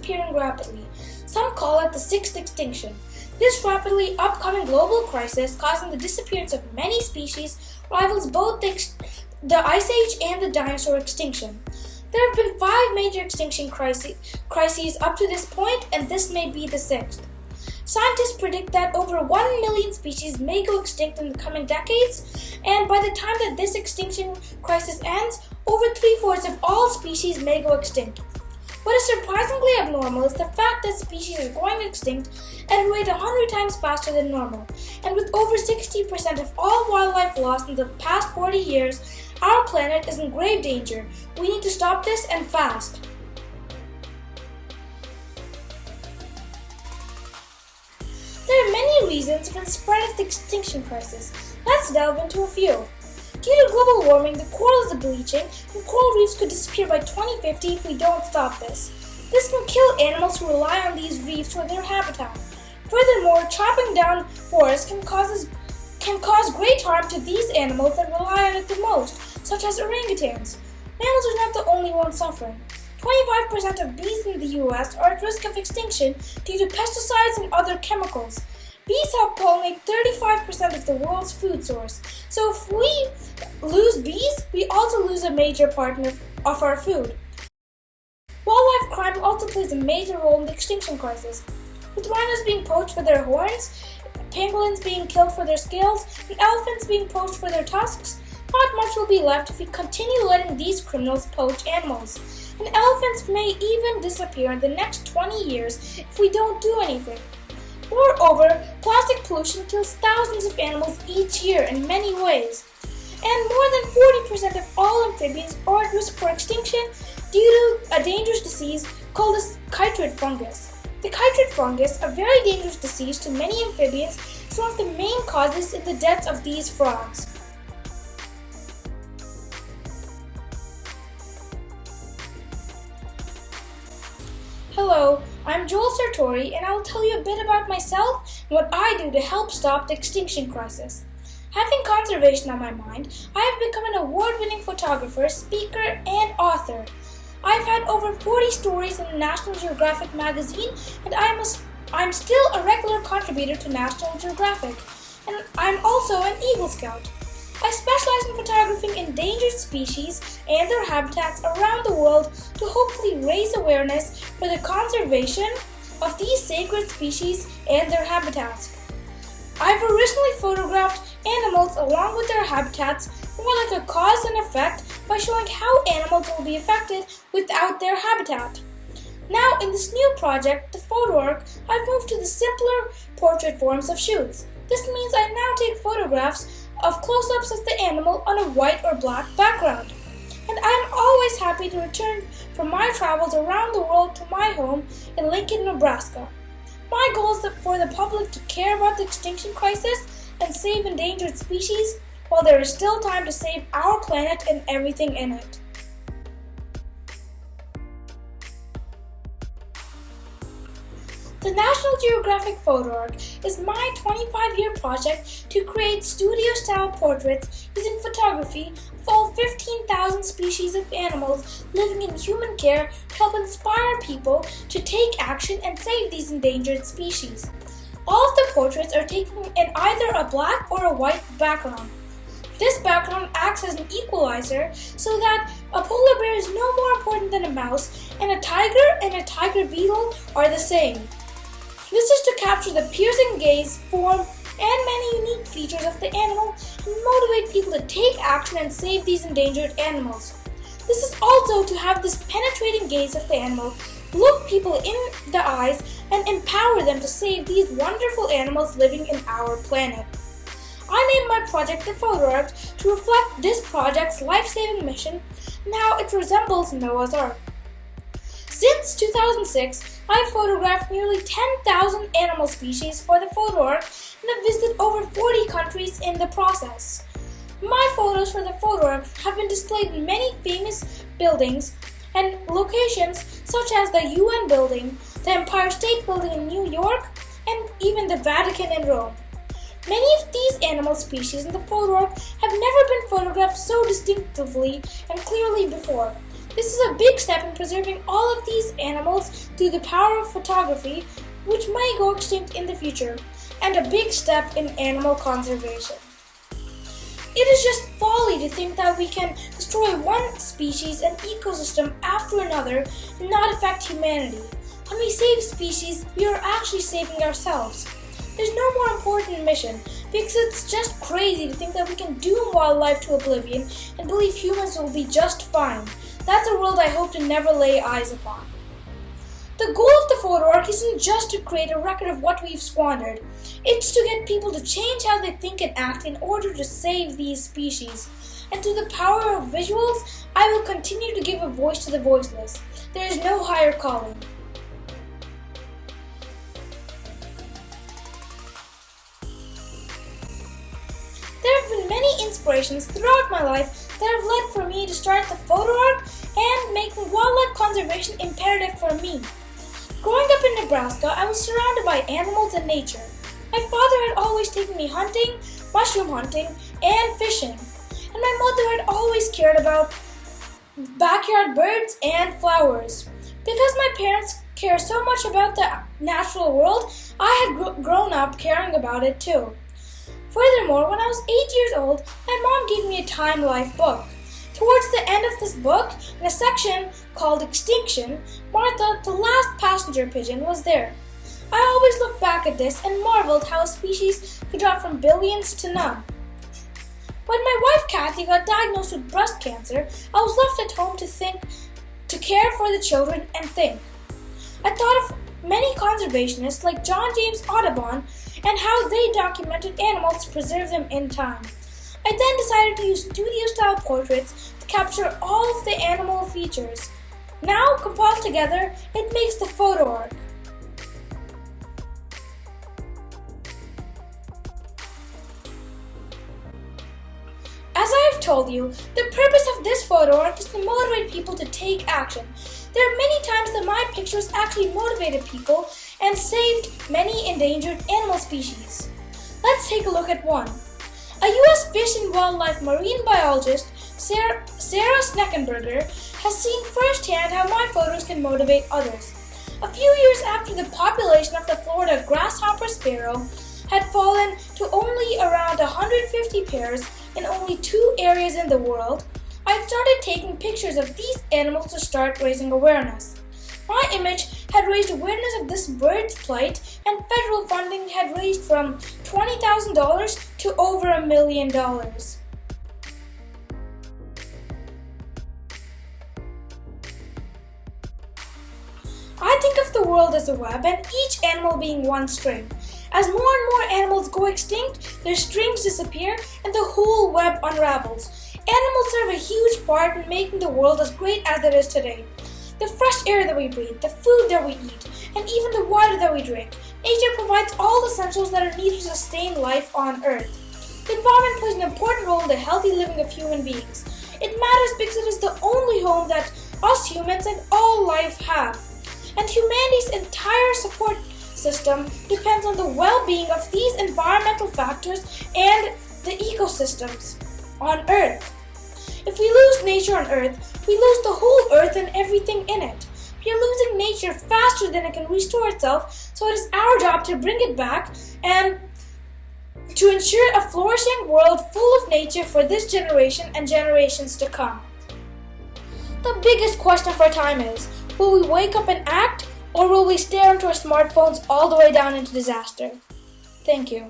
disappearing rapidly. Some call it the sixth extinction. This rapidly upcoming global crisis causing the disappearance of many species rivals both the Ice Age and the dinosaur extinction. There have been 5 major extinction crises up to this point, and this may be the 6th. Scientists predict that over 1 million species may go extinct in the coming decades, and by the time that this extinction crisis ends, over 3/4 of all species may go extinct. What is surprisingly abnormal is the fact that species are going extinct at a rate 100 times faster than normal, and with over 60% of all wildlife lost in the past 40 years, our planet is in grave danger. We need to stop this and fast. There are many reasons for the spread of the extinction crisis. Let's delve into a few. Due to global warming, the corals are bleaching, and coral reefs could disappear by 2050 if we don't stop this. This can kill animals who rely on these reefs for their habitat. Furthermore, chopping down forests can cause great harm to these animals that rely on it the most, such as orangutans. Mammals are not the only ones suffering. 25% of bees in the US are at risk of extinction due to pesticides and other chemicals. Bees help pollinate 35% of the world's food source. So if we lose bees, we also lose a major part of our food. Wildlife crime also plays a major role in the extinction crisis. With rhinos being poached for their horns, pangolins being killed for their scales, and elephants being poached for their tusks, not much will be left if we continue letting these criminals poach animals. And elephants may even disappear in the next 20 years if we don't do anything. Moreover, plastic pollution kills thousands of animals each year in many ways. And more than 40% of all amphibians are at risk for extinction due to a dangerous disease called the chytrid fungus. The chytrid fungus, a very dangerous disease to many amphibians, is one of the main causes in the deaths of these frogs. Hello, I'm Joel Sartore, and I'll tell you a bit about myself and what I do to help stop the extinction crisis. Having conservation on my mind, I have become an award-winning photographer, speaker, and author. I've had over 40 stories in the National Geographic magazine, and I'm still a regular contributor to National Geographic, and I'm also an Eagle Scout. I specialize in photographing endangered species and their habitats around the world to hopefully raise awareness for the conservation of these sacred species and their habitats. I've originally photographed animals along with their habitats more like a cause and effect by showing how animals will be affected without their habitat. Now in this new project, the photo arc, I've moved to the simpler portrait forms of shoots. This means I now take photographs of close-ups of the animal on a white or black background. And I'm always happy to return from my travels around the world to my home in Lincoln, Nebraska. My goal is for the public to care about the extinction crisis and save endangered species while there is still time to save our planet and everything in it. The National Geographic Photo Arc is my 25-year project to create studio-style portraits using photography of all 15,000 species of animals living in human care to help inspire people to take action and save these endangered species. All of the portraits are taken in either a black or a white background. This background acts as an equalizer so that a polar bear is no more important than a mouse, and a tiger beetle are the same. This is to capture the piercing gaze, form, and many unique features of the animal and motivate people to take action and save these endangered animals. This is also to have this penetrating gaze of the animal look people in the eyes and empower them to save these wonderful animals living in our planet. I named my project the Photo Ark to reflect this project's life-saving mission and how it resembles Noah's Ark. Since 2006, I've photographed nearly 10,000 animal species for the Photo Ark and have visited over 40 countries in the process. My photos for the Photo Ark have been displayed in many famous buildings and locations such as the UN building, the Empire State Building in New York, and even the Vatican in Rome. Many of these animal species in the photo arc have never been photographed so distinctively and clearly before. This is a big step in preserving all of these animals through the power of photography, which may go extinct in the future, and a big step in animal conservation. It is just folly to think that we can destroy one species and ecosystem after another and not affect humanity. When we save species, we are actually saving ourselves. There's no more important mission, because it's just crazy to think that we can doom wildlife to oblivion and believe humans will be just fine. That's a world I hope to never lay eyes upon. The goal of the photo arc isn't just to create a record of what we've squandered. It's to get people to change how they think and act in order to save these species. And through the power of visuals, I will continue to give a voice to the voiceless. There is no higher calling. There have been many inspirations throughout my life that have led for me to start the photo arc and making wildlife conservation imperative for me. Growing up in Nebraska, I was surrounded by animals and nature. My father had always taken me hunting, mushroom hunting, and fishing. And my mother had always cared about backyard birds and flowers. Because my parents care so much about the natural world, I had grown up caring about it too. Furthermore, when I was 8 years old, my mom gave me a Time Life book. Towards the end of this book, in a section called Extinction, Martha, the last passenger pigeon, was there. I always look back at this and marveled how a species could drop from billions to none. When my wife Kathy got diagnosed with breast cancer, I was left at home to care for the children and think. I thought of many conservationists like John James Audubon and how they documented animals to preserve them in time. I then decided to use studio-style portraits to capture all of the animal features. Now, compiled together, it makes the photo arc. As I have told you, the purpose of this photo arc is to motivate people to take action. There are many times that my pictures actually motivated people and saved many endangered animal species. Let's take a look at one. A U.S. Fish and Wildlife marine biologist, Sarah Sneckenberger, has seen firsthand how my photos can motivate others. A few years after the population of the Florida grasshopper sparrow had fallen to only around 150 pairs in only 2 areas in the world, I started taking pictures of these animals to start raising awareness. My image had raised awareness of this bird's plight, and federal funding had raised from $20,000 to over $1 million. I think of the world as a web, and each animal being one string. As more and more animals go extinct, their strings disappear and the whole web unravels. Animals serve a huge part in making the world as great as it is today. The fresh air that we breathe, the food that we eat, and even the water that we drink. Nature provides all the essentials that are needed to sustain life on Earth. The environment plays an important role in the healthy living of human beings. It matters because it is the only home that us humans and all life have. And humanity's entire support system depends on the well-being of these environmental factors and the ecosystems on Earth. If we lose nature on Earth, we lose the whole Earth and everything in it. We are losing nature faster than it can restore itself, so it is our job to bring it back and to ensure a flourishing world full of nature for this generation and generations to come. The biggest question of our time is, will we wake up and act, or will we stare into our smartphones all the way down into disaster? Thank you.